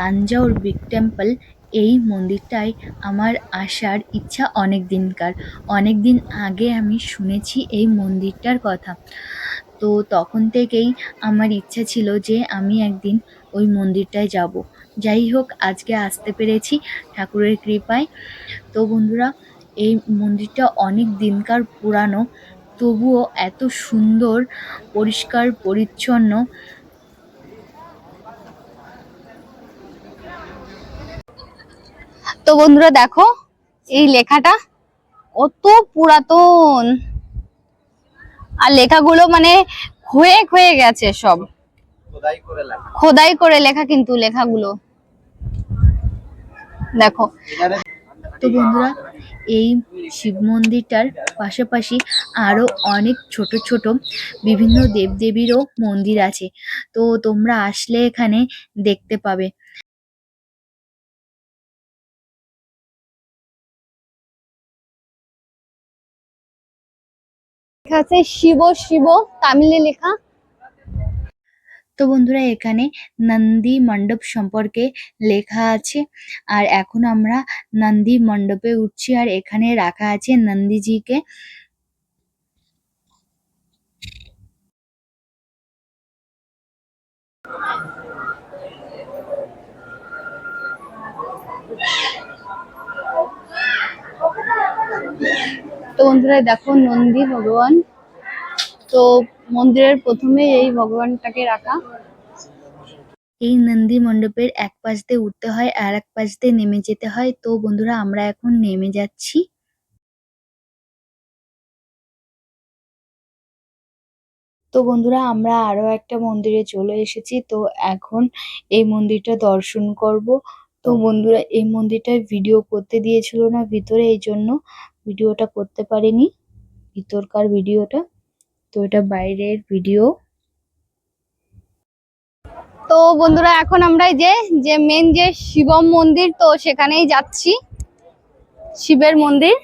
তাঞ্জাউর big temple, এই মন্দিরটায় আমার আসার ইচ্ছা অনেক দিনকার। অনেক দিন আগে আমি শুনেছি এই মন্দিরটার কথা। তো তখন থেকেই আমার ইচ্ছা ছিল যে আমি একদিন ওই মন্দিরটায় যাব। যাই হোক, আজকে আসতে পেরেছি ঠাকুরের কৃপায়। তো বন্ধুরা, এই মন্দিরটা অনেক দিনকার পুরানো, তবুও এত সুন্দর, পরিষ্কার পরিচ্ছন্ন। তো বন্ধুরা দেখো, এই লেখাটা কত পুরাতন, আর লেখাগুলো মানে ক্ষয়ে ক্ষয়ে গেছে, সব খোদাই করে লেখা, কিন্তু লেখাগুলো দেখো। তো বন্ধুরা, এই শিব মন্দিরটার পাশাপাশি আরো অনেক ছোট ছোট বিভিন্ন দেবদেবীরও মন্দির আছে। তো তোমরা আসলে এখানে দেখতে পাবে। লেখা আছে শিব শিব, তামিলে লেখা। তো বন্ধুরা, এখানে নন্দী মণ্ডপ সম্পর্কে লেখা আছে। আর এখন আমরা নন্দী মণ্ডপে উঠছি, আর এখানে রাখা আছে নন্দীজিকে। তো বন্ধুরা দেখো, নন্দী ভগবান। তো মন্দিরের প্রথমে এই ভগবানটাকে রাখা। এই নন্দী মণ্ডপের এক পাশ দিয়ে উঠতে হয় আর এক পাশ দিয়ে নেমে যেতে হয়। তো বন্ধুরা, আমরা এখন নেমে যাচ্ছি। তো বন্ধুরা, আমরা আরো একটা মন্দিরে চলে এসেছি। তো এখন এই মন্দিরটা দর্শন করব। তো বন্ধুরা, এই মন্দিরটায় ভিডিও করতে দিয়েছিল না ভিতরে, এই জন্য ভিডিওটা করতে পারিনি, ভিতরকার ভিডিওটা। তো এটা বাইরের ভিডিও। তো বন্ধুরা, এখন আমরা এই যে মেন যে শিবম মন্দির, তো সেখানেই যাচ্ছি। শিবের মন্দির।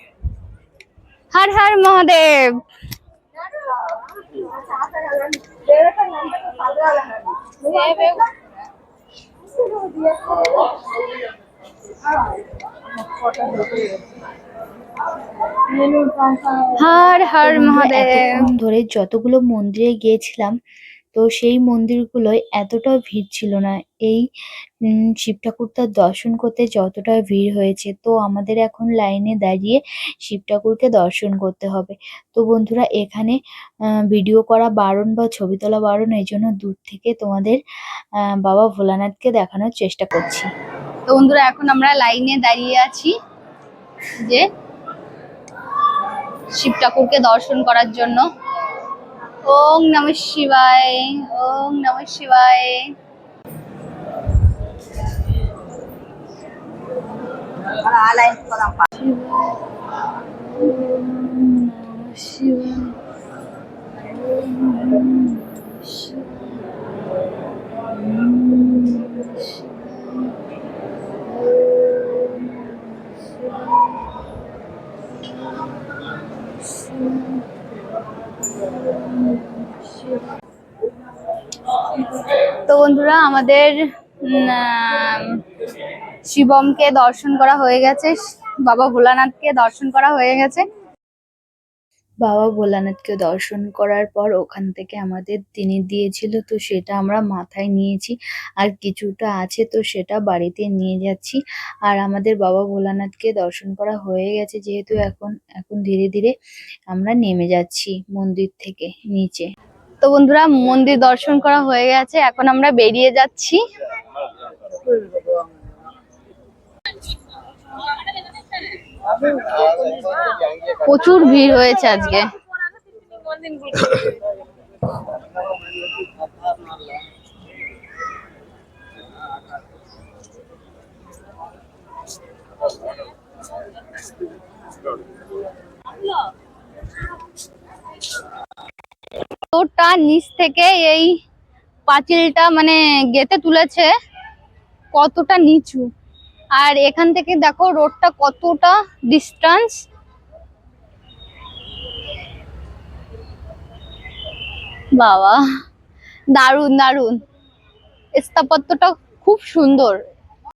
হর হর মহাদেব। হর হর মহাদেব। এতক্ষণ ধরে যতগুলো মন্দিরে গিয়েছিলাম, তো সেই মন্দিরগুলোয় এতটা ভিড় ছিল না। এই শিব ঠাকুরটার দর্শন করতে যতটা ভিড় হয়েছে। তো আমাদের এখন লাইনে দাঁড়িয়ে শিব ঠাকুরকে দর্শন করতে হবে। তো বন্ধুরা, এখানে ভিডিও করা বারণ বা ছবি তোলা বারণ, এই জন্য দূর থেকে তোমাদের বাবা ভোলানাথকে দেখানোর চেষ্টা করছি। তো বন্ধুরা, এখন আমরা লাইনে দাঁড়িয়ে আছি যে শিব ঠাকুরকে দর্শন করার জন্য। ওম নমঃ শিবায়, ওম নমঃ শিবায়। তো বন্ধুরা, আমাদের শিবমকে দর্শন করা হয়ে গেছে, বাবা ভোলানাথকে দর্শন করা হয়ে গেছে। বাবা ভোলানাথকে দর্শন করার পর ওখান থেকে আমাদের তিনি দিয়েছিল, তো সেটা আমরা মাথায় নিয়েছি। আর কিছুটা আছে, তো সেটা বাড়িতে নিয়ে যাচ্ছি। আর আমাদের বাবা ভোলানাথকে দর্শন করা হয়ে গেছে, যেহেতু এখন এখন ধীরে ধীরে আমরা নেমে যাচ্ছি মন্দির থেকে নিচে। তো বন্ধুরা, মন্দির দর্শন করা হয়ে গেছে, এখন আমরা বেরিয়ে যাচ্ছি। প্রচুর ভিড় হয়েছে আজকে। তোরটা নিচ থেকে এই পাঁচিলটা মানে গেঁথে তুলেছে, কতটা নিচু। আর এখান থেকে দেখো রোডটা কতটা ডিস্টেন্স। বাবা, দারুন দারুন, স্থাপত্যটা খুব সুন্দর।